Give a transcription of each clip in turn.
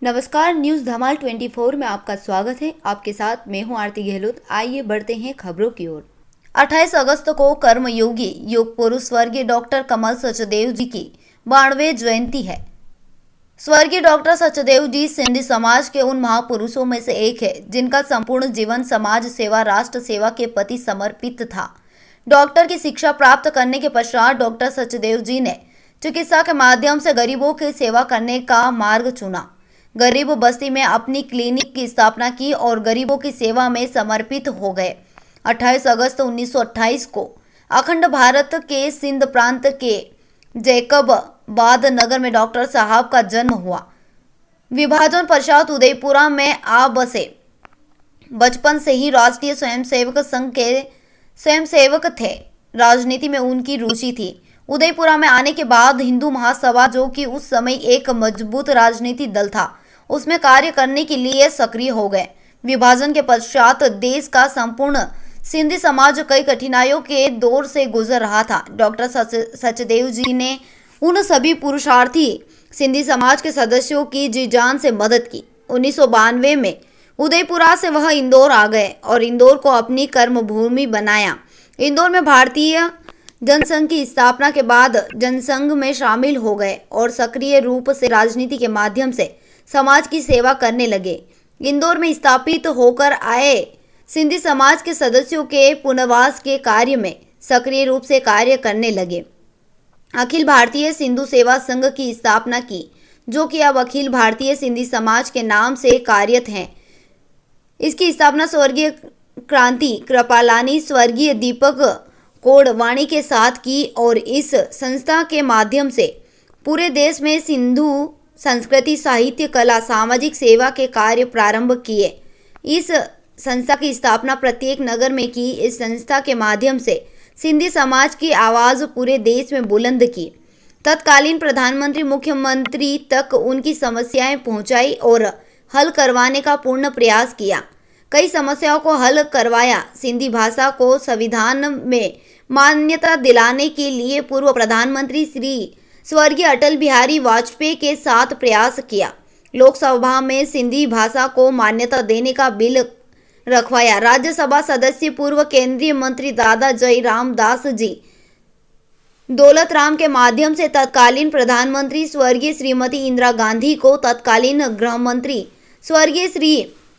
नमस्कार, न्यूज धमाल 24 में आपका स्वागत है। आपके साथ मैं हूं आरती गहलोत। आइए बढ़ते हैं खबरों की ओर। 28 अगस्त को कर्मयोगी योग पुरुष स्वर्गीय डॉक्टर कमल सचदेव जी की 92वीं जयंती है। स्वर्गीय डॉक्टर सचदेव जी सिंधी समाज के उन महापुरुषों में से एक है जिनका संपूर्ण जीवन समाज सेवा, राष्ट्र सेवा के प्रति समर्पित था। डॉक्टर की शिक्षा प्राप्त करने के पश्चात डॉक्टर सचदेव जी ने चिकित्सा के माध्यम से गरीबों की सेवा करने का मार्ग चुना। गरीब बस्ती में अपनी क्लिनिक की स्थापना की और गरीबों की सेवा में समर्पित हो गए। 28 अगस्त 1928 को अखंड भारत के सिंध प्रांत के जैकबाबाद नगर में डॉक्टर साहब का जन्म हुआ। विभाजन पश्चात उदयपुरा में आ बसे। बचपन से ही राष्ट्रीय स्वयंसेवक संघ के स्वयंसेवक थे। राजनीति में उनकी रुचि थी। उदयपुरा में आने के बाद हिंदू महासभा, जो कि उस समय एक मजबूत राजनीतिक दल था, उसमें कार्य करने के लिए सक्रिय हो गए। विभाजन के पश्चात देश का संपूर्ण सिंधी समाज कई कठिनाइयों के दौर से गुजर रहा था। डॉक्टर सचदेव जी ने उन सभी पुरुषार्थी सिंधी समाज के सदस्यों की जी जान से मदद की। 1992 में उदयपुरा से वह इंदौर आ गए और इंदौर को अपनी कर्मभूमि बनाया। इंदौर में भारतीय जनसंघ की स्थापना के बाद जनसंघ में शामिल हो गए और सक्रिय रूप से राजनीति के माध्यम से समाज की सेवा करने लगे। इंदौर में स्थापित होकर आए सिंधी समाज के सदस्यों के पुनर्वास के कार्य में सक्रिय रूप से कार्य करने लगे। अखिल भारतीय सिंधु सेवा संघ की स्थापना की, जो कि अब अखिल भारतीय सिंधी समाज के नाम से कार्यरत हैं। इसकी स्थापना स्वर्गीय क्रांति कृपालानी, स्वर्गीय दीपक कोडवाणी के साथ की और इस संस्था के माध्यम से पूरे देश में सिंधु संस्कृति, साहित्य, कला, सामाजिक सेवा के कार्य प्रारंभ किए। इस संस्था की स्थापना प्रत्येक नगर में की। इस संस्था के माध्यम से सिंधी समाज की आवाज़ पूरे देश में बुलंद की। तत्कालीन प्रधानमंत्री, मुख्यमंत्री तक उनकी समस्याएं पहुंचाई और हल करवाने का पूर्ण प्रयास किया। कई समस्याओं को हल करवाया। सिंधी भाषा को संविधान में मान्यता दिलाने के लिए पूर्व प्रधानमंत्री श्री स्वर्गीय अटल बिहारी वाजपेयी के साथ प्रयास किया। लोकसभा में सिंधी भाषा को मान्यता देने का बिल रखवाया। राज्यसभा सदस्य पूर्व केंद्रीय मंत्री दादा जय रामदास जी दौलत राम के माध्यम से तत्कालीन प्रधानमंत्री स्वर्गीय श्रीमती इंदिरा गांधी को तत्कालीन गृह मंत्री स्वर्गीय श्री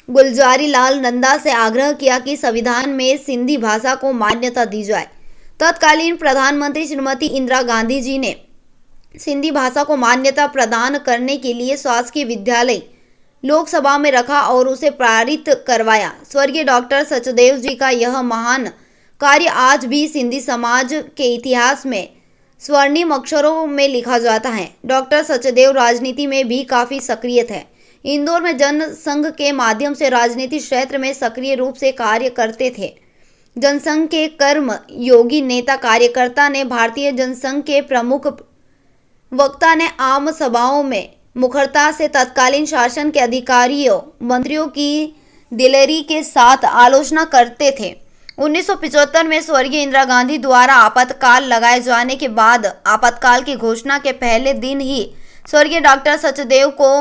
गुलजारी लाल नंदा से आग्रह किया कि संविधान में सिंधी भाषा को मान्यता दी जाए। तत्कालीन प्रधानमंत्री श्रीमती इंदिरा गांधी जी ने सिंधी भाषा को मान्यता प्रदान करने के लिए शासकीय विद्यालय लोकसभा में रखा और उसे पारित करवाया। स्वर्गीय डॉक्टर सचदेव जी का यह महान कार्य आज भी सिंधी समाज के इतिहास में स्वर्णिम अक्षरों में लिखा जाता है। डॉक्टर सचदेव राजनीति में भी काफ़ी सक्रिय थे। इंदौर में जनसंघ के माध्यम से राजनीतिक क्षेत्र में सक्रिय रूप से कार्य करते थे। जनसंघ के कर्म योगी नेता कार्यकर्ता ने भारतीय जनसंघ के प्रमुख वक्ता ने आम सभाओं में मुखरता से तत्कालीन शासन के अधिकारियों, मंत्रियों की दिलेरी के साथ आलोचना करते थे। 1975 में स्वर्गीय इंदिरा गांधी द्वारा आपातकाल लगाए जाने के बाद आपातकाल की घोषणा के पहले दिन ही स्वर्गीय डॉक्टर सचदेव को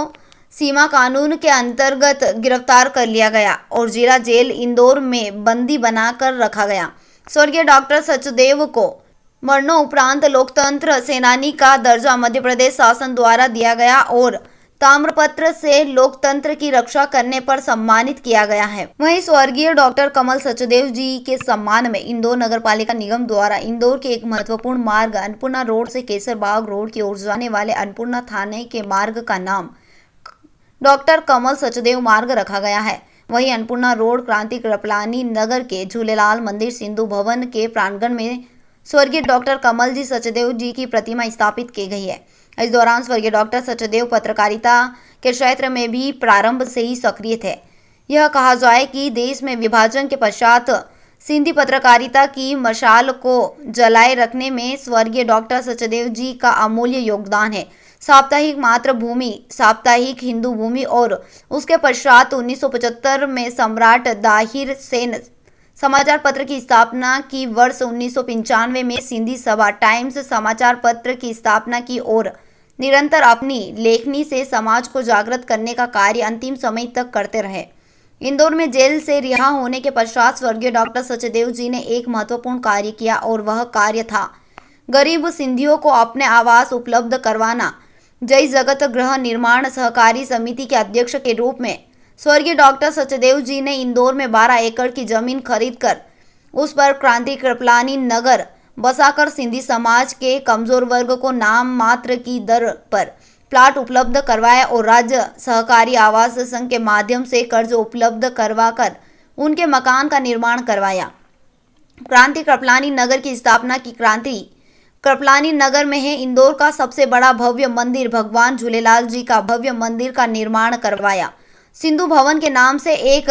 सीमा कानून के अंतर्गत गिरफ्तार कर लिया गया और जिला जेल इंदौर में बंदी बनाकर रखा गया। स्वर्गीय डॉक्टर सचदेव को मरणोपरांत लोकतंत्र सेनानी का दर्जा मध्य प्रदेश शासन द्वारा दिया गया और ताम्रपत्र से लोकतंत्र की रक्षा करने पर सम्मानित किया गया है। वहीं स्वर्गीय डॉक्टर कमल सचदेव जी के सम्मान में इंदौर नगर पालिका निगम द्वारा इंदौर के एक महत्वपूर्ण मार्ग अन्नपूर्णा रोड से केसरबाग रोड की ओर जाने वाले अन्नपूर्णा थाने के मार्ग का नाम डॉक्टर कमल सचदेव मार्ग रखा गया है। वहीं अन्नपूर्णा रोड क्रांति कृपलानी नगर के झूलेलाल मंदिर सिंधु भवन के प्रांगण में स्वर्गीय डॉक्टर कमल जी सचदेव जी की प्रतिमा स्थापित की गई है। इस दौरान स्वर्गीय डॉक्टर सचदेव पत्रकारिता के क्षेत्र में भी प्रारंभ से ही सक्रिय थे। यह कहा जाए कि देश में विभाजन के पश्चात सिंधी पत्रकारिता की मशाल को जलाए रखने में स्वर्गीय डॉक्टर सचदेव जी का अमूल्य योगदान है। साप्ताहिक मातृभूमि, साप्ताहिक हिंदू भूमि और उसके पश्चात 1975 में सम्राट दाहिर सेन समाचार पत्र की स्थापना की। वर्ष 1995 में सिंधी सभा टाइम्स समाचार पत्र की स्थापना की और निरंतर अपनी लेखनी से समाज को जागृत करने का कार्य अंतिम समय तक करते रहे। इंदौर में जेल से रिहा होने के पश्चात स्वर्गीय डॉक्टर सचदेव जी ने एक महत्वपूर्ण कार्य किया और वह कार्य था गरीब सिंधियों को अपने आवास उपलब्ध करवाना। जय जगत गृह निर्माण सहकारी समिति के अध्यक्ष के रूप में स्वर्गीय डॉक्टर सचदेव जी ने इंदौर में 12 एकड़ की जमीन खरीदकर उस पर क्रांति कृपलानी नगर बसाकर सिंधी समाज के कमजोर वर्ग को नाम मात्र की दर पर प्लाट उपलब्ध करवाया और राज्य सहकारी आवास संघ के माध्यम से कर्ज उपलब्ध करवाकर उनके मकान का निर्माण करवाया। क्रांति कृपलानी नगर की स्थापना की क्रांति कृपलानी नगर में है इंदौर का सबसे बड़ा भव्य मंदिर भगवान झूलेलाल जी का भव्य मंदिर का निर्माण करवाया। सिंधु भवन के नाम से एक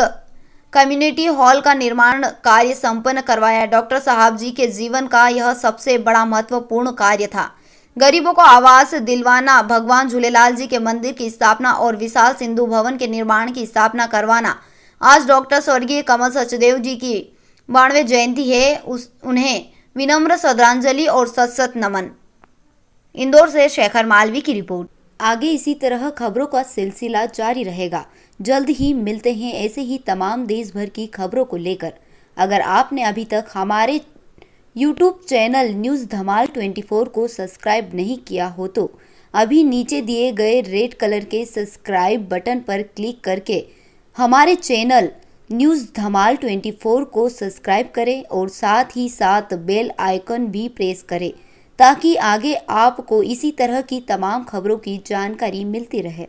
कम्युनिटी हॉल का निर्माण कार्य संपन्न करवाया। डॉक्टर साहब जी के जीवन का यह सबसे बड़ा महत्वपूर्ण कार्य था। गरीबों को आवास दिलवाना, भगवान झूलेलाल जी के मंदिर की स्थापना और विशाल सिंधु भवन के निर्माण की स्थापना करवाना। आज डॉक्टर स्वर्गीय कमल सचदेव जी की 92वीं जयंती है। उन्हें विनम्र श्रद्धांजलि और सत नमन। इंदौर से शेखर मालवी की रिपोर्ट। आगे इसी तरह खबरों का सिलसिला जारी रहेगा। जल्द ही मिलते हैं ऐसे ही तमाम देश भर की खबरों को लेकर। अगर आपने अभी तक हमारे YouTube चैनल न्यूज़ धमाल 24 को सब्सक्राइब नहीं किया हो तो अभी नीचे दिए गए रेड कलर के सब्सक्राइब बटन पर क्लिक करके हमारे चैनल न्यूज़ धमाल 24 को सब्सक्राइब करें और साथ ही साथ बेल आइकन भी प्रेस करें ताकि आगे आपको इसी तरह की तमाम खबरों की जानकारी मिलती रहे।